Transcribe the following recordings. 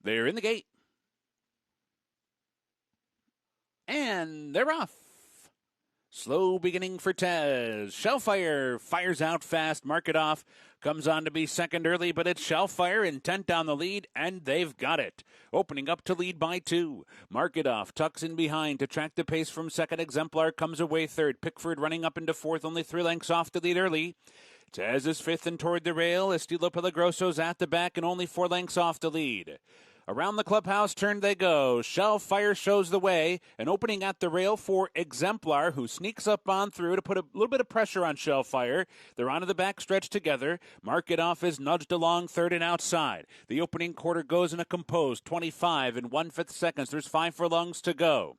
They're in the gate. And they're off. Slow beginning for Tez. Shellfire fires out fast. Mark it off. Comes on to be second early, but it's Shellfire intent down the lead, and they've got it. Opening up to lead by 2. Mark it off. Tucks in behind to track the pace from second. Exemplar comes away third. Pickford running up into fourth, only 3 lengths off to lead early. Tez is fifth and toward the rail. Estilo Peligroso's at the back and only 4 lengths off the lead. Around the clubhouse turn they go. Shellfire shows the way, and opening at the rail for Exemplar, who sneaks up on through to put a little bit of pressure on Shellfire. They're onto the back stretch together. Mark it off is nudged along third and outside. The opening quarter goes in a composed 25 and 1/5 seconds. There's 5 furlongs to go.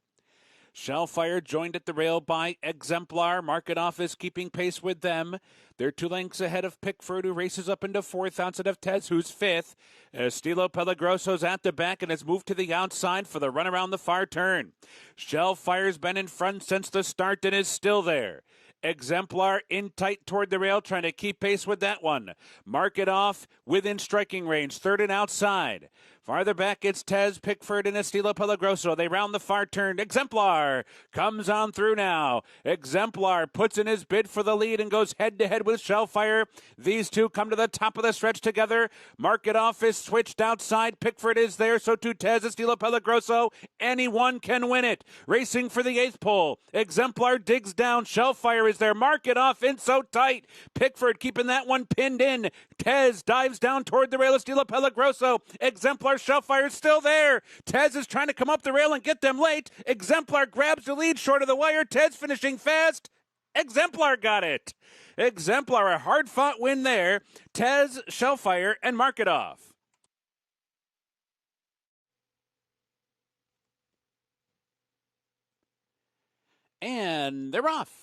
Shellfire joined at the rail by Exemplar. Mark it off is keeping pace with them. They're 2 lengths ahead of Pickford, who races up into fourth outside of Tez, who's fifth. Estilo Peligroso's at the back and has moved to the outside for the run around the far turn. Shellfire's been in front since the start and is still there. Exemplar in tight toward the rail, trying to keep pace with that one. Mark it off within striking range, third and outside. Farther back, it's Tez, Pickford, and Estilo Peligroso. They round the far turn. Exemplar comes on through now. Exemplar puts in his bid for the lead and goes head-to-head with Shellfire. These two come to the top of the stretch together. Mark it off is switched outside. Pickford is there, so too Tez, Estilo Peligroso. Anyone can win it. Racing for the 8th pole. Exemplar digs down. Shellfire is there. Mark it off in so tight. Pickford keeping that one pinned in. Tez dives down toward the rail. Estilo Peligroso. Exemplar, Shellfire is still there. Tez is trying to come up the rail and get them late. Exemplar grabs the lead short of the wire. Tez finishing fast. Exemplar got it. Exemplar, a hard-fought win there. Tez, Shellfire, and Mark it off. And they're off.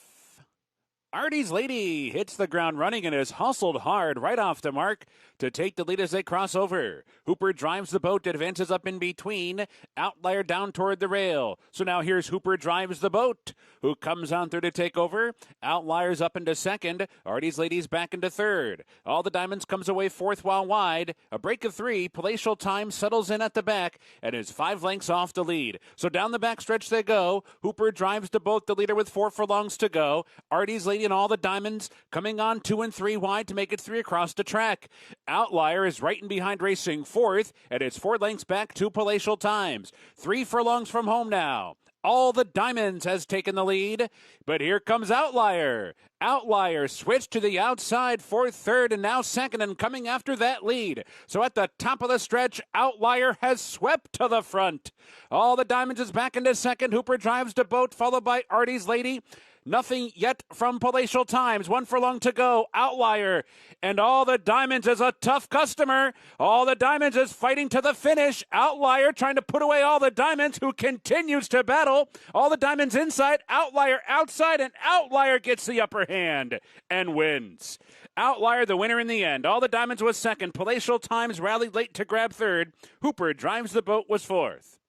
Artie's Lady hits the ground running and is hustled hard right off the mark to take the lead as they cross over. Hooper drives the boat, advances up in between. Outlier down toward the rail. So now here's Hooper drives the boat, who comes on through to take over. Outlier's up into second. Artie's Lady's back into third. All the Diamonds comes away fourth while wide. A break of 3. Palatial Time settles in at the back and is 5 lengths off the lead. So down the back stretch they go. Hooper drives the boat, the leader with 4 furlongs to go. Artie's Lady and all the Diamonds coming on 2 and 3 wide to make it 3 across the track. Outlier is right in behind racing fourth, and it's 4 lengths back to Palatial Times. 3 furlongs from home now. All the Diamonds has taken the lead, but here comes Outlier. Outlier switched to the outside for third and now second and coming after that lead. So at the top of the stretch, Outlier has swept to the front. All the Diamonds is back into second. Hooper drives the boat, followed by Artie's Lady. Nothing yet from Palatial Times. 1 furlong to go. Outlier. And All the Diamonds is a tough customer. All the Diamonds is fighting to the finish. Outlier trying to put away All the Diamonds, who continues to battle. All the Diamonds inside. Outlier outside. And Outlier gets the upper hand and wins. Outlier the winner in the end. All the Diamonds was second. Palatial Times rallied late to grab third. Hooper drives the boat was fourth.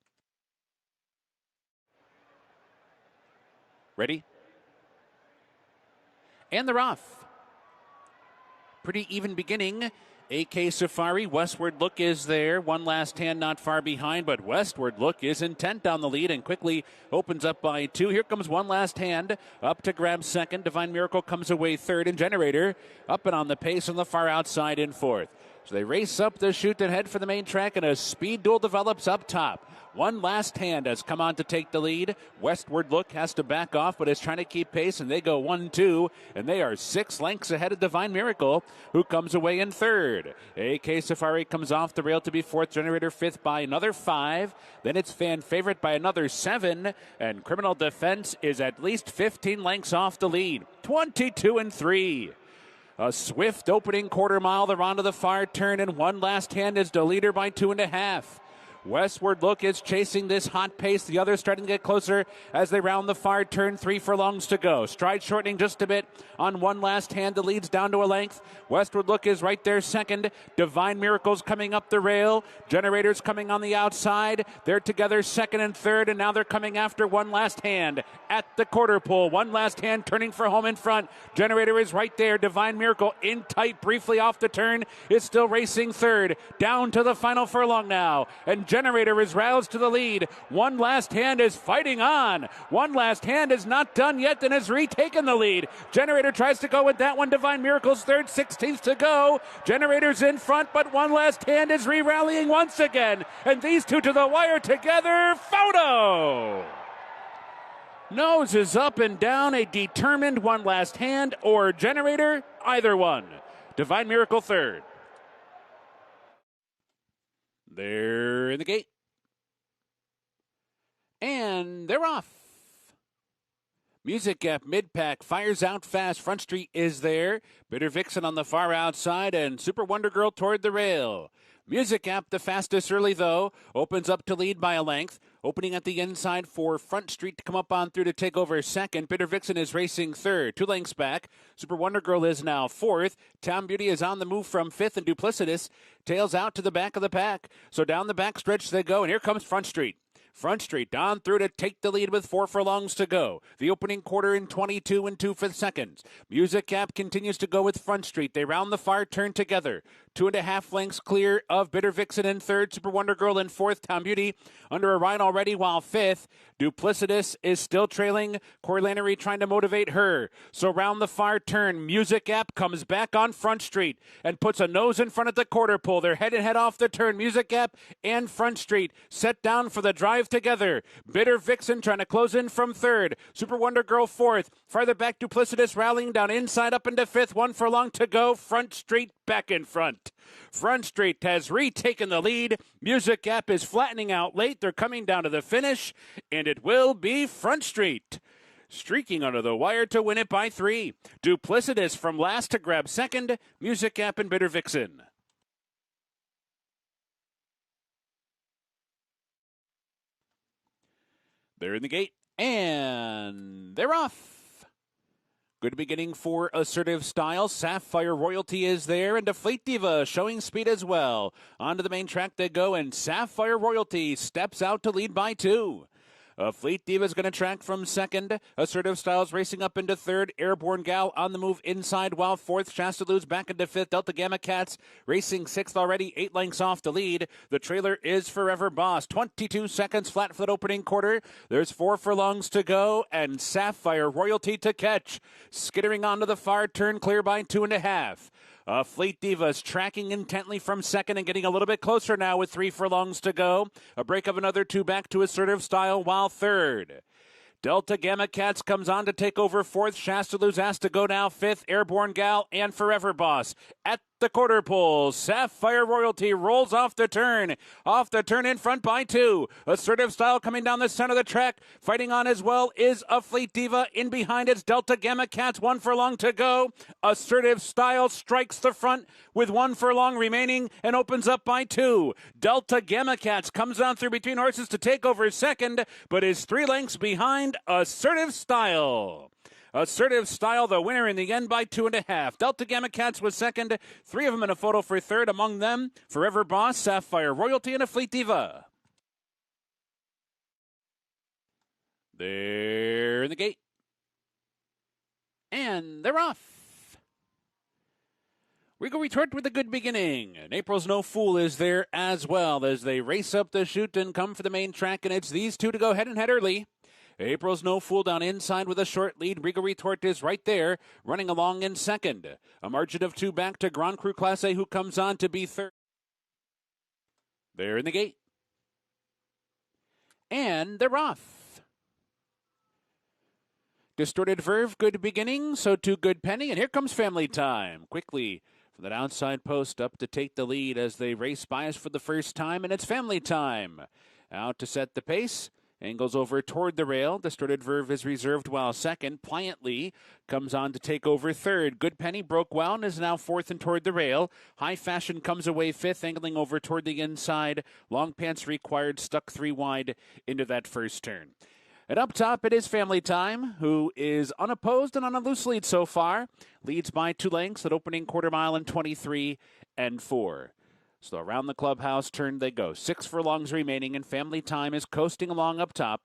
Ready? And they're off. Pretty even beginning. AK Safari, Westward Look is there. One last hand not far behind, but Westward Look is intent down the lead and quickly opens up by 2. Here comes one last hand up to grab second. Divine Miracle comes away third, and Generator up and on the pace on the far outside in fourth. So they race up the chute and head for the main track, and a speed duel develops up top. One last hand has come on to take the lead. Westward Look has to back off, but is trying to keep pace, and they go 1-2, and they are 6 lengths ahead of Divine Miracle, who comes away in third. AK Safari comes off the rail to be fourth. Generator fifth by another 5. Then it's Fan Favorite by another 7, and Criminal Defense is at least 15 lengths off the lead. 22-3. A swift opening quarter mile. They're onto the far turn, and one last hand is the leader by 2.5. Westward Look is chasing this hot pace. The others starting to get closer as they round the far turn. 3 furlongs to go. Stride shortening just a bit on one last hand. The lead's down to a length. Westward Look is right there second. Divine Miracles coming up the rail. Generators coming on the outside. They're together second and third, and now they're coming after one last hand at the quarter pole. One last hand turning for home in front. Generator is right there. Divine Miracle in tight briefly off the turn. Is still racing third. Down to the final furlong now. And Generator is roused to the lead. One last hand is fighting on. One last hand is not done yet and has retaken the lead. Generator tries to go with that one. Divine Miracles third, 16th to go. Generator's in front, but one last hand is re-rallying once again. And these two to the wire together. Photo! Nose is up and down. A determined one last hand or Generator, either one. Divine Miracle third. They're in the gate. And they're off. Music Gap mid-pack fires out fast. Front Street is there. Bitter Vixen on the far outside and Super Wonder Girl toward the rail. Music Gap the fastest early though. Opens up to lead by a length. Opening at the inside for Front Street to come up on through to take over second. Bitter Vixen is racing third. 2 lengths back. Super Wonder Girl is now fourth. Town Beauty is on the move from fifth, and Duplicitous tails out to the back of the pack. So down the back stretch they go, and here comes Front Street. Front Street on through to take the lead with 4 furlongs to go. The opening quarter in 22 and 2/5 seconds. Music Gap continues to go with Front Street. They round the far turn together. 2.5 lengths clear of Bitter Vixen in third. Super Wonder Girl in fourth. Town Beauty under a ride already, while fifth. Duplicitous is still trailing. Corey Lannery trying to motivate her. So round the far turn, Music Gap comes back on Front Street and puts a nose in front of the quarter pole. They're head and head off the turn. Music Gap and Front Street set down for the drive together. Bitter Vixen trying to close in from third. Super Wonder Girl fourth. Farther back, Duplicitous rallying down inside up into fifth. 1 furlong to go. Front Street back in front. Front Street has retaken the lead. Music Gap is flattening out late. They're coming down to the finish, and it will be Front Street streaking under the wire to win it by 3. Duplicitous from last to grab second. Music Gap and Bitter Vixen. They're in the gate, and they're off. Good beginning for Assertive Style. Sapphire Royalty is there, and Deflate Diva showing speed as well. Onto the main track they go, and Sapphire Royalty steps out to lead by 2. Fleet Diva is going to track from second. Assertive Styles racing up into third. Airborne Gal on the move inside, while fourth. Chastalou's back into fifth. Delta Gamma Cats racing sixth already, 8 lengths off the lead. The trailer is Forever Boss. 22 seconds flat for the opening quarter. There's 4 furlongs to go, and Sapphire Royalty to catch. Skittering onto the far turn, clear by 2.5. Fleet Divas tracking intently from second and getting a little bit closer now with 3 furlongs to go. A break of another 2 back to Assertive Style, while third. Delta Gamma Cats comes on to take over fourth. Chastalou's asked to go now fifth. Airborne Gal and Forever Boss at the quarter pole. Sapphire Royalty rolls off the turn. Off the turn in front by 2. Assertive Style coming down the center of the track. Fighting on as well is a Fleet Diva. In behind it's Delta Gamma Cats. 1 furlong to go. Assertive Style strikes the front with 1 furlong remaining and opens up by 2. Delta Gamma Cats comes on through between horses to take over second, but is 3 lengths behind Assertive Style. Assertive Style, the winner in the end by 2.5. Delta Gamma Cats was second. 3 of them in a photo for third. Among them, Forever Boss, Sapphire Royalty, and a Fleet Diva. They're in the gate. And they're off. Regal Retort with a good beginning. And April's No Fool is there as well as they race up the chute and come for the main track. And it's these two to go head and head early. April's No Fool down inside with a short lead. Regal Retort is right there, running along in second. A margin of 2 back to Grand Cru Classe, who comes on to be third. They're in the gate. And they're off. Distorted Verve, good beginning. So too Good Penny. And here comes Family Time. Quickly from that outside post up to take the lead as they race by us for the first time. And it's Family Time. Out to set the pace. Angles over toward the rail. Distorted Verve is reserved while second. Pliantly comes on to take over third. Good Penny broke well and is now fourth and toward the rail. High Fashion comes away fifth, angling over toward the inside. Long Pants Required stuck 3 wide into that first turn. And up top, it is Family Time, who is unopposed and on a loose lead so far. Leads by 2 lengths at opening quarter mile in 23 and 4. So around the clubhouse turn they go. 6 furlongs remaining, and Family Time is coasting along up top.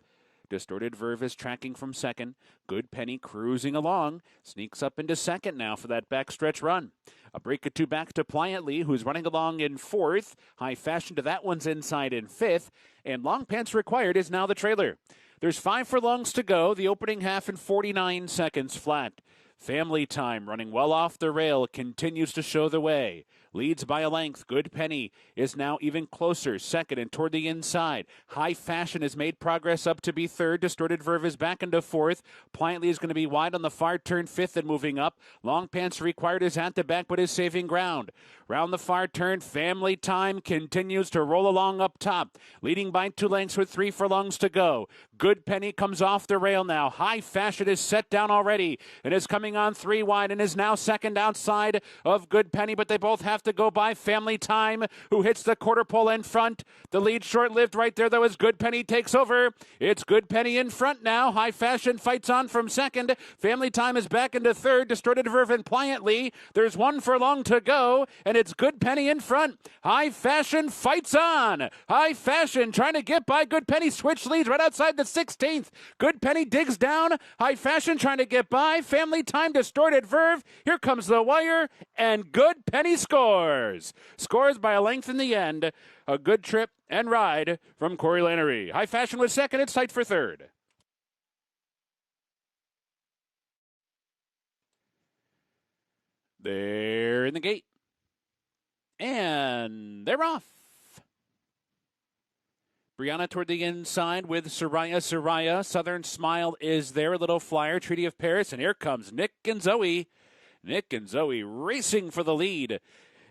Distorted Verve is tracking from second. Good Penny cruising along. Sneaks up into second now for that backstretch run. A break or 2 back to Pliantly, who's running along in fourth. High Fashion to that one's inside in fifth. And Long Pants Required is now the trailer. There's 5 furlongs to go. The opening half in 49 seconds flat. Family Time, running well off the rail, continues to show the way. Leads by a length. Good Penny is now even closer, second and toward the inside. High Fashion has made progress up to be third. Distorted Verve is back into fourth. Pliantly is going to be wide on the far turn, fifth and moving up. Long Pants Required is at the back but is saving ground. Round the far turn, Family Time continues to roll along up top. Leading by 2 lengths with 3 furlongs to go. Good Penny comes off the rail now. High Fashion is set down already and is coming on 3 wide and is now second outside of Good Penny, but they both have to go by Family Time, who hits the quarter pole in front. The lead short-lived right there, though, as Good Penny takes over. It's Good Penny in front now. High Fashion fights on from second. Family Time is back into third. Distorted Verve and Pliantly. There's 1 furlong to go, and it's Good Penny in front. High Fashion fights on. High Fashion trying to get by Good Penny. Switch leads right outside the 16th. Good Penny digs down. High Fashion trying to get by. Family Time, Distorted Verve. Here comes the wire, and Good Penny scores. Scores by a length in the end. A good trip and ride from Corey Lannery. High Fashion was second. It's tight for third. They're in the gate. And they're off. Brianna toward the inside with Soraya. Southern Smile is there. A little flyer. Treaty of Paris. And here comes Nick and Zoe. Nick and Zoe racing for the lead.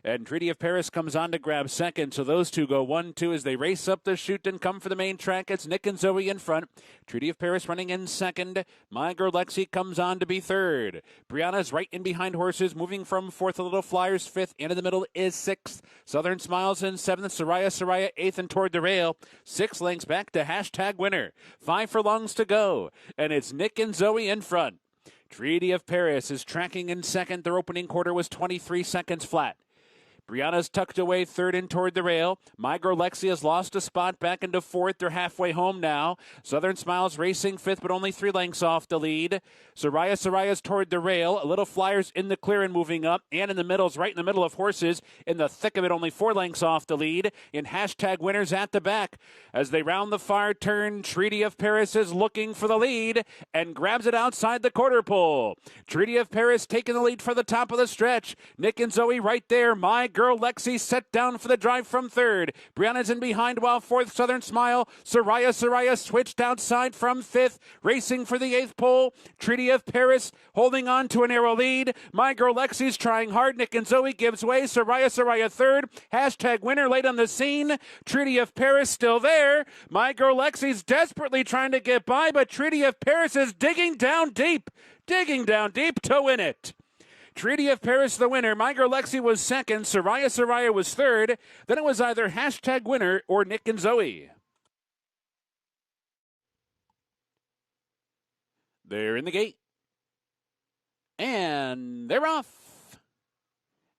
And Treaty of Paris comes on to grab second. So those two go 1-2 as they race up the chute and come for the main track. It's Nick and Zoe in front. Treaty of Paris running in second. My Girl Lexi comes on to be third. Brianna's right in behind horses, moving from fourth. A little flyers fifth. And in the middle is sixth. Southern Smiles in seventh. Soraya eighth and toward the rail. 6 lengths back to hashtag winner. 5 furlongs to go. And it's Nick and Zoe in front. Treaty of Paris is tracking in second. Their opening quarter was 23 seconds flat. Brianna's tucked away third and toward the rail. My Girl Lexi has lost a spot back into fourth. They're halfway home now. Southern Smiles racing fifth, but only 3 lengths off the lead. Soraya's toward the rail. A little flyers in the clear and moving up. And in the middle's right in the middle of horses. In the thick of it, only 4 lengths off the lead. In hashtag winners at the back. As they round the far turn, Treaty of Paris is looking for the lead and grabs it outside the quarter pole. Treaty of Paris taking the lead for the top of the stretch. Nick and Zoe right there. My Girl Lexi set down for the drive from third. Brianna's in behind while fourth. Southern Smile. Soraya switched outside from fifth. Racing for the 8th pole. Treaty of Paris holding on to a narrow lead. My Girl Lexi's trying hard. Nick and Zoe gives way. Soraya third. Hashtag winner late on the scene. Treaty of Paris still there. My Girl Lexi's desperately trying to get by, but Treaty of Paris is digging down deep to win it. Treaty of Paris the winner. My Girl Lexi was second. Soraya was third. Then it was either hashtag winner or Nick and Zoe. They're in the gate. And they're off.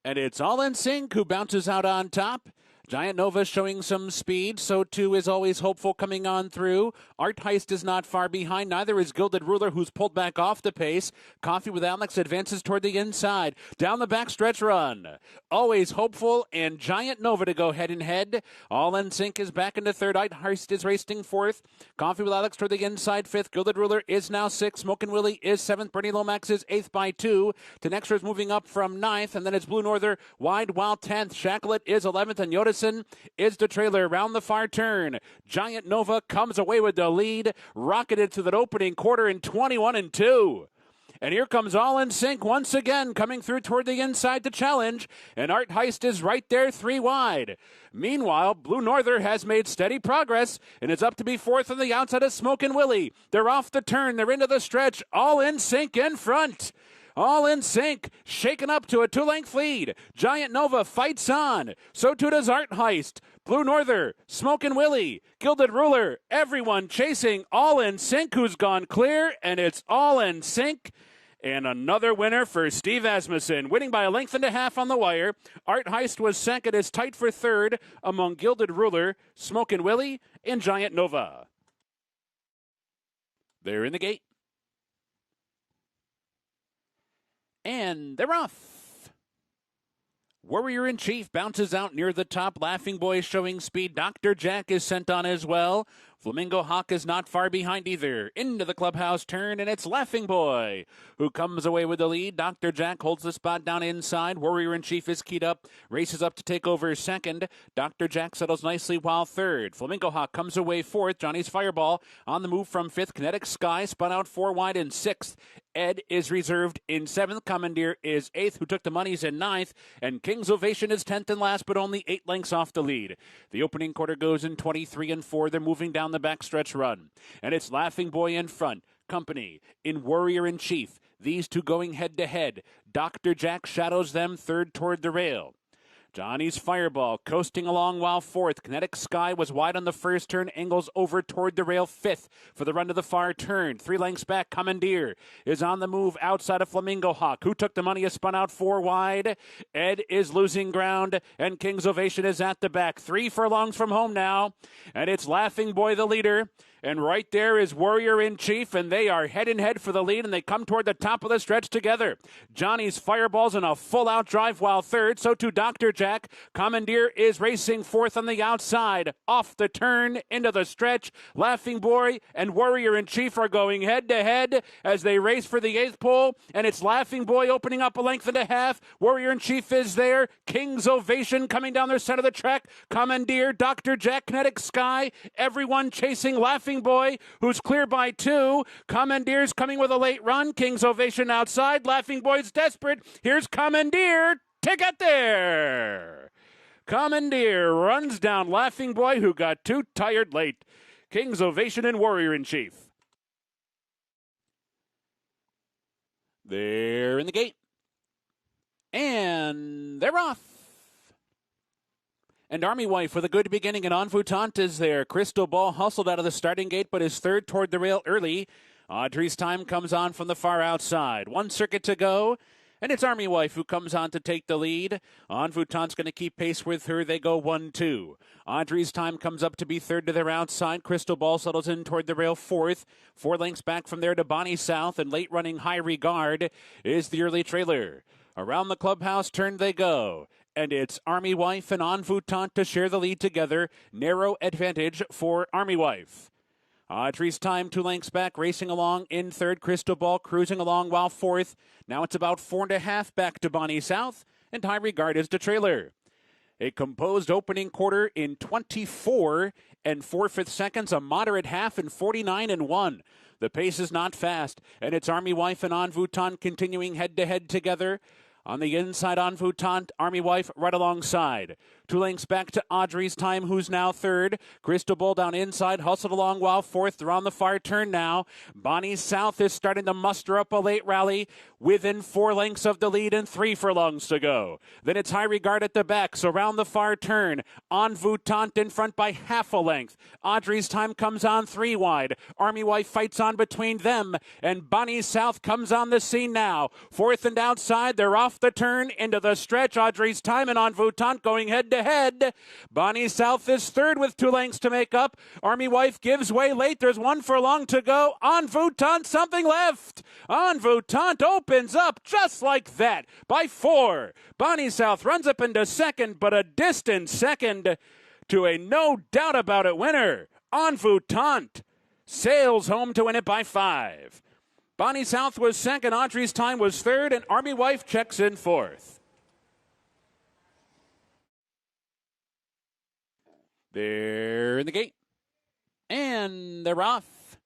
And it's All in Sync who bounces out on top. Giant Nova showing some speed. So too is Always Hopeful coming on through. Art Heist is not far behind. Neither is Gilded Ruler, who's pulled back off the pace. Coffee with Alex advances toward the inside. Down the backstretch run. Always Hopeful and Giant Nova to go head and head. All in Sync is back into third. Art Heist is racing fourth. Coffee with Alex toward the inside fifth. Gilded Ruler is now sixth. Smokin' Willie is seventh. Bernie Lomax is eighth by 2. Tenextra is moving up from ninth. And then it's Blue Norther wide while 10th. Shacklet is 11th. And Yodison is the trailer around the far turn. Giant Nova comes away with the lead, rocketed to that opening quarter in 21-2. And here comes All in Sync once again, coming through toward the inside to challenge. And Art Heist is right there, 3 wide. Meanwhile, Blue Norther has made steady progress and is up to be fourth on the outside of Smokin' Willie. They're off the turn. They're into the stretch. All in Sync in front. All in Sync, shaken up to a 2-length lead. Giant Nova fights on. So too does Art Heist. Blue Norther, Smokin' Willie, Gilded Ruler, everyone chasing All in Sync, who's gone clear, and it's All in Sync. And another winner for Steve Asmussen, winning by a length and a half on the wire. Art Heist was second, is tight for third among Gilded Ruler, Smokin' Willie, and Giant Nova. They're in the gate. And they're off. Warrior in Chief bounces out near the top. Laughing Boy showing speed. Dr. Jack is sent on as well. Flamingo Hawk is not far behind either. Into the clubhouse turn, and it's Laughing Boy who comes away with the lead. Dr. Jack holds the spot down inside. Warrior in Chief is keyed up, races up to take over second. Dr. Jack settles nicely while third. Flamingo Hawk comes away fourth. Johnny's Fireball on the move from fifth. Kinetic Sky spun out 4 wide in sixth. Ed is reserved in seventh. Commandeer is eighth, who took the monies in ninth. And King's Ovation is 10th and last, but only 8 lengths off the lead. The opening quarter goes in 23 and 4. They're moving down the backstretch run. And it's Laughing Boy in front. Company in Warrior in Chief. These two going head to head. Dr. Jack shadows them third toward the rail. Johnny's Fireball coasting along while fourth. Kinetic Sky was wide on the first turn. Angles over toward the rail fifth for the run to the far turn. 3 lengths back. Commandeer is on the move outside of Flamingo Hawk. Who took the money is spun out 4 wide. Ed is losing ground, and King's Ovation is at the back. 3 furlongs from home now, and it's Laughing Boy the leader. And right there is Warrior in Chief, and they are head and head for the lead, and they come toward the top of the stretch together. Johnny's Fireball's in a full-out drive while third, so too Dr. Jack. Commandeer is racing fourth on the outside. Off the turn, into the stretch. Laughing Boy and Warrior in Chief are going head-to-head as they race for the 8th pole, and it's Laughing Boy opening up a length and a half. Warrior in Chief is there. King's Ovation coming down their center of the track. Commandeer, Dr. Jack, Kinetic Sky, everyone chasing Laughing Boy, who's clear by 2. Commandeer's coming with a late run. King's Ovation outside. Laughing Boy's desperate. Here's Commandeer to get there. Commandeer runs down Laughing Boy, who got too tired late. King's Ovation and Warrior in Chief. They're in the gate. And they're off. And Army Wife with a good beginning, and En Futont is there. Crystal Ball hustled out of the starting gate, but is third toward the rail early. Audrey's Time comes on from the far outside. 1 circuit to go, and it's Army Wife who comes on to take the lead. En Futont's going to keep pace with her. They go 1-2. Audrey's Time comes up to be third to their outside. Crystal Ball settles in toward the rail fourth. 4 lengths back from there to Bonnie South, and late running High Regard is the early trailer. Around the clubhouse turn they go. And it's Army Wife and En Futon to share the lead together. Narrow advantage for Army Wife. Audrey's Time 2 lengths back, racing along in third. Crystal Ball cruising along while fourth. Now it's about 4.5 back to Bonnie South, and High Regard is the trailer. A composed opening quarter in 24 and 4/5 seconds, a moderate half in 49 and 1. The pace is not fast, and it's Army Wife and En Futon continuing head-to-head together. On the inside, En Futon, Army Wife right alongside. 2 lengths back to Audrey's Time, who's now third. Crystal Ball down inside, hustled along while fourth. They're on the far turn now. Bonnie South is starting to muster up a late rally within 4 lengths of the lead and 3 furlongs to go. Then it's High Regard at the back, so round the far turn. En Futon in front by half a length. Audrey's Time comes on 3 wide. Army Wife fights on between them, and Bonnie South comes on the scene now. Fourth and outside, they're off the turn into the stretch. Audrey's Time and En Futon going head to head. Bonnie South is third with 2 lengths to make up. Army Wife gives way late. There's 1 furlong to go. En Futon, something left. En Futon opens up just like that by 4. Bonnie South runs up into second, but a distant second to a no doubt about it winner. En Futon sails home to win it by 5. Bonnie South was second, Audrey's Time was third, and Army Wife checks in fourth. They're in the gate, and they're off.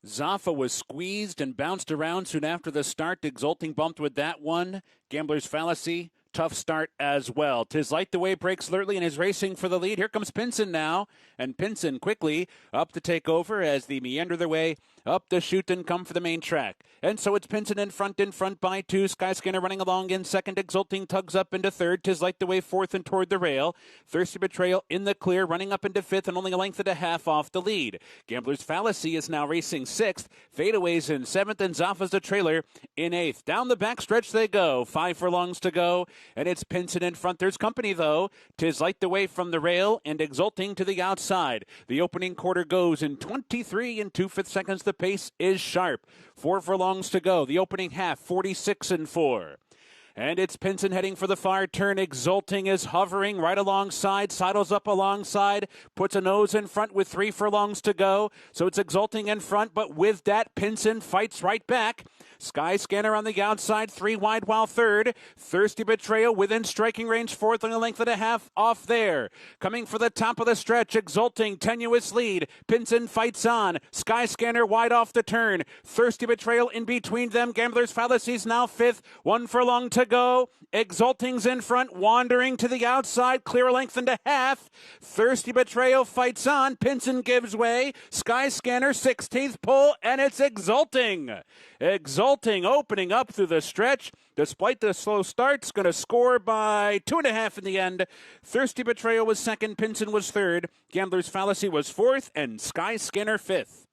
Zaffa was squeezed and bounced around soon after the start. Exalting bumped with that one. Gambler's Fallacy, tough start as well. 'Tis Light the Way breaks Lurtley and is racing for the lead. Here comes Pinson now, and Pinson quickly up to take over as they meander their way up the chute and come for the main track. And so it's Pinson in front by 2. Skyscanner running along in second. Exalting tugs up into third. 'Tis Light the Way fourth and toward the rail. Thirsty Betrayal in the clear, running up into fifth and only a length and a half off the lead. Gambler's Fallacy is now racing sixth. Fadeaways in seventh, and Zaffa's the trailer in eighth. Down the back stretch they go. 5 furlongs to go, and it's Pinson in front. There's company, though. 'Tis Light the Way from the rail, and Exalting to the outside. The opening quarter goes in 23 and 2/5 seconds. The pace is sharp. 4 furlongs to go. The opening half, 46 and 4. And it's Pinson heading for the far turn. Exalting is hovering right alongside, sidles up alongside, puts a nose in front with 3 furlongs to go. So it's Exalting in front, but with that, Pinson fights right back. Skyscanner on the outside, 3 wide while third. Thirsty Betrayal within striking range, fourth and a length and a half off there. Coming for the top of the stretch, Exalting, tenuous lead. Pinson fights on. Skyscanner wide off the turn. Thirsty Betrayal in between them. Gambler's Fallacy's now fifth. 1 furlong to go. Exalting's in front, wandering to the outside, clear a length and a half. Thirsty Betrayal fights on. Pinson gives way. Skyscanner 16th pole, and it's Exalting. Exalting opening up through the stretch. Despite the slow starts, going to score by 2.5 in the end. Thirsty Betrayal was second. Pinson was third. Gambler's Fallacy was fourth, and Skyscanner fifth.